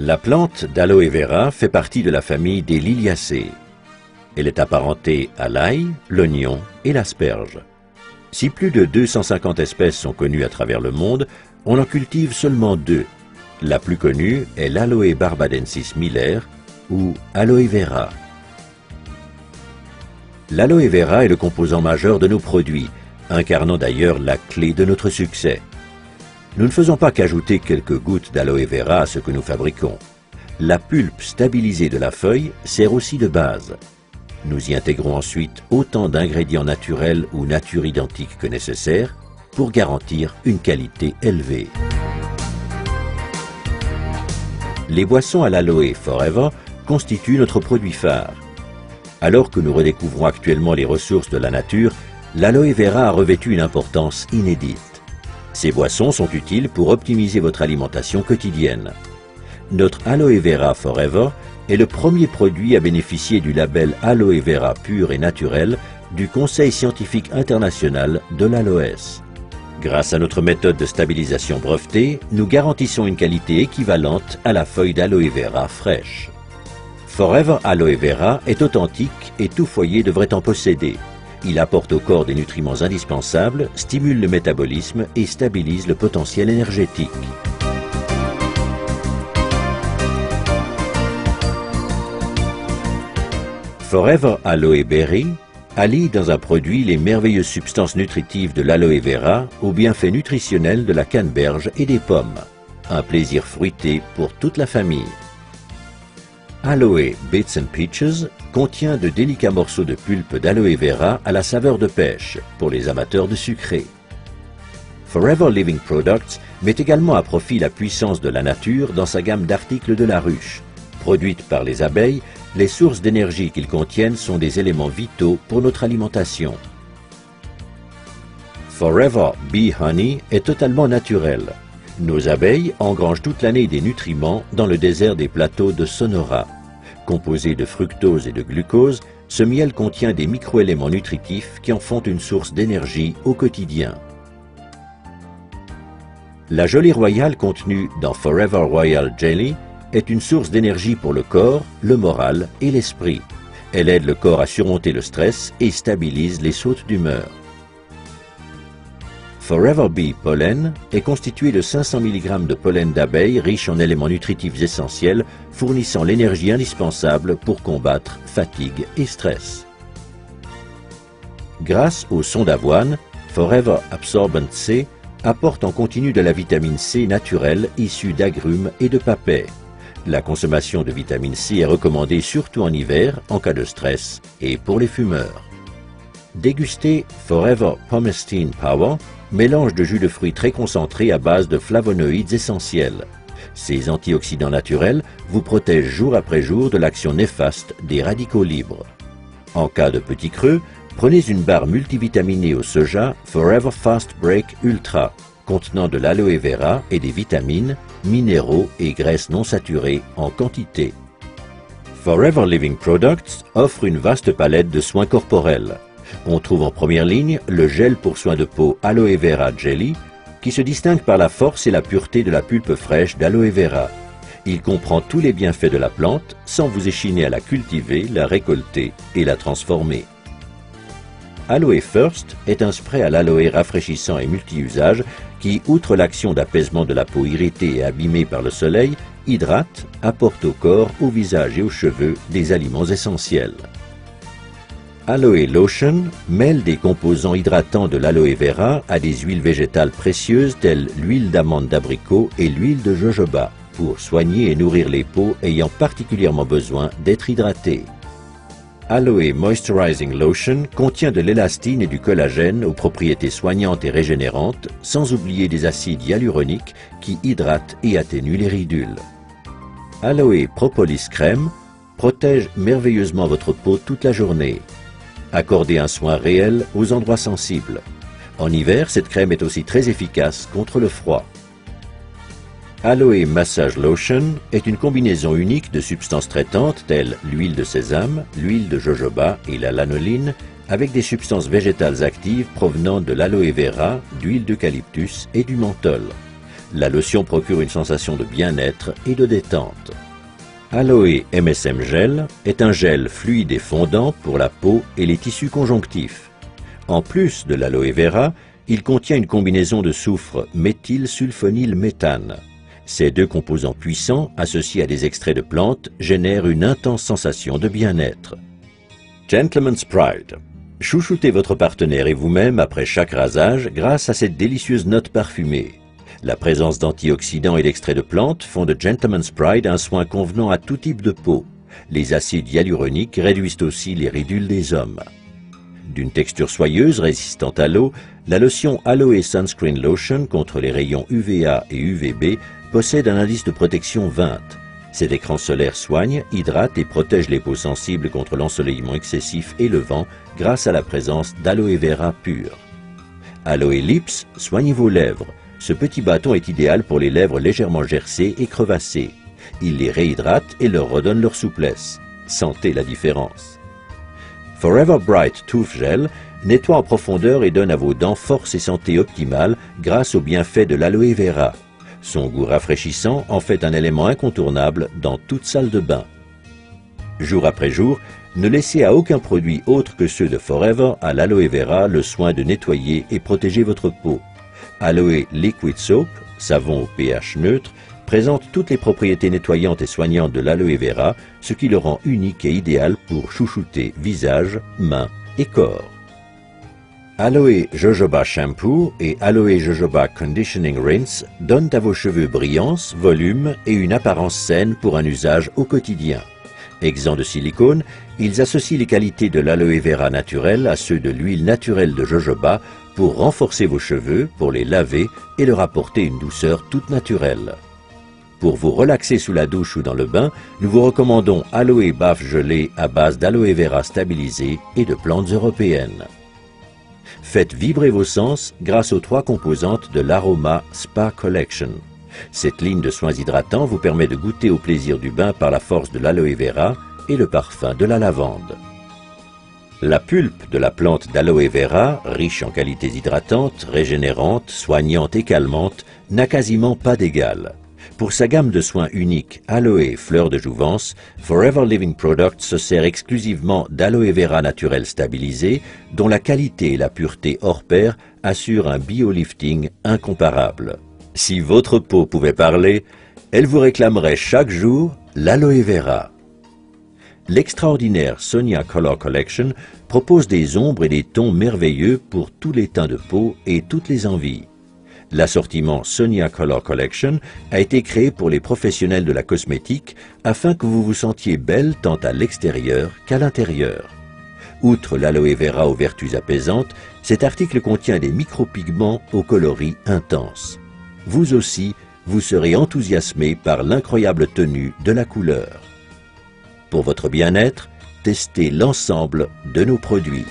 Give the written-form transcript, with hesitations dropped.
La plante d'aloe vera fait partie de la famille des Liliacées. Elle est apparentée à l'ail, l'oignon et l'asperge. Si plus de 250 espèces sont connues à travers le monde, on en cultive seulement 2. La plus connue est l'Aloe barbadensis Miller ou aloe vera. L'aloe vera est le composant majeur de nos produits, incarnant d'ailleurs la clé de notre succès. Nous ne faisons pas qu'ajouter quelques gouttes d'aloe vera à ce que nous fabriquons. La pulpe stabilisée de la feuille sert aussi de base. Nous y intégrons ensuite autant d'ingrédients naturels ou nature identiques que nécessaire pour garantir une qualité élevée. Les boissons à l'aloe Forever constituent notre produit phare. Alors que nous redécouvrons actuellement les ressources de la nature, l'aloe vera a revêtu une importance inédite. Ces boissons sont utiles pour optimiser votre alimentation quotidienne. Notre aloe vera Forever est le premier produit à bénéficier du label Aloe Vera pur et naturel du Conseil scientifique international de l'aloès. Grâce à notre méthode de stabilisation brevetée, nous garantissons une qualité équivalente à la feuille d'aloe vera fraîche. Forever Aloe Vera est authentique et tout foyer devrait en posséder. Il apporte au corps des nutriments indispensables, stimule le métabolisme et stabilise le potentiel énergétique. Forever Aloe Berry allie dans un produit les merveilleuses substances nutritives de l'aloe vera aux bienfaits nutritionnels de la canneberge et des pommes. Un plaisir fruité pour toute la famille. Aloe Bits and Peaches contient de délicats morceaux de pulpe d'aloe vera à la saveur de pêche pour les amateurs de sucré. Forever Living Products met également à profit la puissance de la nature dans sa gamme d'articles de la ruche. Produites par les abeilles, les sources d'énergie qu'ils contiennent sont des éléments vitaux pour notre alimentation. Forever Bee Honey est totalement naturel. Nos abeilles engrangent toute l'année des nutriments dans le désert des plateaux de Sonora. Composé de fructose et de glucose, ce miel contient des microéléments nutritifs qui en font une source d'énergie au quotidien. La gelée royale contenue dans Forever Royal Jelly est une source d'énergie pour le corps, le moral et l'esprit. Elle aide le corps à surmonter le stress et stabilise les sautes d'humeur. Forever Bee Pollen est constitué de 500 mg de pollen d'abeilles riche en éléments nutritifs essentiels fournissant l'énergie indispensable pour combattre fatigue et stress. Grâce au son d'avoine, Forever Absorbent C apporte en continu de la vitamine C naturelle issue d'agrumes et de papaies. La consommation de vitamine C est recommandée surtout en hiver en cas de stress et pour les fumeurs. Dégustez Forever Pomestine Power, mélange de jus de fruits très concentré à base de flavonoïdes essentiels. Ces antioxydants naturels vous protègent jour après jour de l'action néfaste des radicaux libres. En cas de petit creux, prenez une barre multivitaminée au soja Forever Fast Break Ultra, contenant de l'aloe vera et des vitamines, minéraux et graisses non saturées en quantité. Forever Living Products offre une vaste palette de soins corporels. On trouve en première ligne le gel pour soins de peau Aloe Vera Jelly, qui se distingue par la force et la pureté de la pulpe fraîche d'aloe vera. Il comprend tous les bienfaits de la plante sans vous échiner à la cultiver, la récolter et la transformer. Aloe First est un spray à l'aloe rafraîchissant et multi-usage qui, outre l'action d'apaisement de la peau irritée et abîmée par le soleil, hydrate, apporte au corps, au visage et aux cheveux des aliments essentiels. Aloe Lotion mêle des composants hydratants de l'aloe vera à des huiles végétales précieuses telles l'huile d'amande d'abricot et l'huile de jojoba pour soigner et nourrir les peaux ayant particulièrement besoin d'être hydratées. Aloe Moisturizing Lotion contient de l'élastine et du collagène aux propriétés soignantes et régénérantes, sans oublier des acides hyaluroniques qui hydratent et atténuent les ridules. Aloe Propolis Crème protège merveilleusement votre peau toute la journée. Accordez un soin réel aux endroits sensibles. En hiver, cette crème est aussi très efficace contre le froid. Aloe Massage Lotion est une combinaison unique de substances traitantes telles l'huile de sésame, l'huile de jojoba et la lanoline avec des substances végétales actives provenant de l'aloe vera, d'huile d'eucalyptus et du menthol. La lotion procure une sensation de bien-être et de détente. Aloe MSM Gel est un gel fluide et fondant pour la peau et les tissus conjonctifs. En plus de l'aloe vera, il contient une combinaison de soufre méthylsulfonylméthane. Ces deux composants puissants, associés à des extraits de plantes, génèrent une intense sensation de bien-être. Gentleman's Pride. Chouchoutez votre partenaire et vous-même après chaque rasage grâce à cette délicieuse note parfumée. La présence d'antioxydants et d'extraits de plantes font de Gentleman's Pride un soin convenant à tout type de peau. Les acides hyaluroniques réduisent aussi les ridules des hommes. D'une texture soyeuse résistante à l'eau, la lotion Aloe Sunscreen Lotion contre les rayons UVA et UVB possède un indice de protection 20. Cet écran solaire soigne, hydrate et protège les peaux sensibles contre l'ensoleillement excessif et le vent grâce à la présence d'aloe vera pur. Aloe Lips soigne vos lèvres. Ce petit bâton est idéal pour les lèvres légèrement gercées et crevassées. Il les réhydrate et leur redonne leur souplesse. Sentez la différence. Forever Bright Tooth Gel nettoie en profondeur et donne à vos dents force et santé optimale grâce aux bienfaits de l'aloe vera. Son goût rafraîchissant en fait un élément incontournable dans toute salle de bain. Jour après jour, ne laissez à aucun produit autre que ceux de Forever à l'aloe vera le soin de nettoyer et protéger votre peau. Aloe Liquid Soap, savon au pH neutre, présente toutes les propriétés nettoyantes et soignantes de l'aloe vera, ce qui le rend unique et idéal pour chouchouter visage, mains et corps. Aloe Jojoba Shampoo et Aloe Jojoba Conditioning Rinse donnent à vos cheveux brillance, volume et une apparence saine pour un usage au quotidien. Exempts de silicone, ils associent les qualités de l'aloe vera naturel à ceux de l'huile naturelle de jojoba pour renforcer vos cheveux, pour les laver et leur apporter une douceur toute naturelle. Pour vous relaxer sous la douche ou dans le bain, nous vous recommandons Aloe Baffe Gelée à base d'aloe vera stabilisée et de plantes européennes. Faites vibrer vos sens grâce aux 3 composantes de l'Aroma Spa Collection. Cette ligne de soins hydratants vous permet de goûter au plaisir du bain par la force de l'aloe vera et le parfum de la lavande. La pulpe de la plante d'aloe vera, riche en qualités hydratantes, régénérantes, soignantes et calmantes, n'a quasiment pas d'égal. Pour sa gamme de soins uniques Aloe Fleur de Jouvence, Forever Living Products se sert exclusivement d'aloe vera naturel stabilisé, dont la qualité et la pureté hors pair assurent un biolifting incomparable. Si votre peau pouvait parler, elle vous réclamerait chaque jour l'aloe vera. L'extraordinaire Sonia Color Collection propose des ombres et des tons merveilleux pour tous les teints de peau et toutes les envies. L'assortiment Sonia Color Collection a été créé pour les professionnels de la cosmétique afin que vous vous sentiez belle tant à l'extérieur qu'à l'intérieur. Outre l'aloe vera aux vertus apaisantes, cet article contient des micropigments aux coloris intenses. Vous aussi, vous serez enthousiasmé par l'incroyable tenue de la couleur. Pour votre bien-être, testez l'ensemble de nos produits.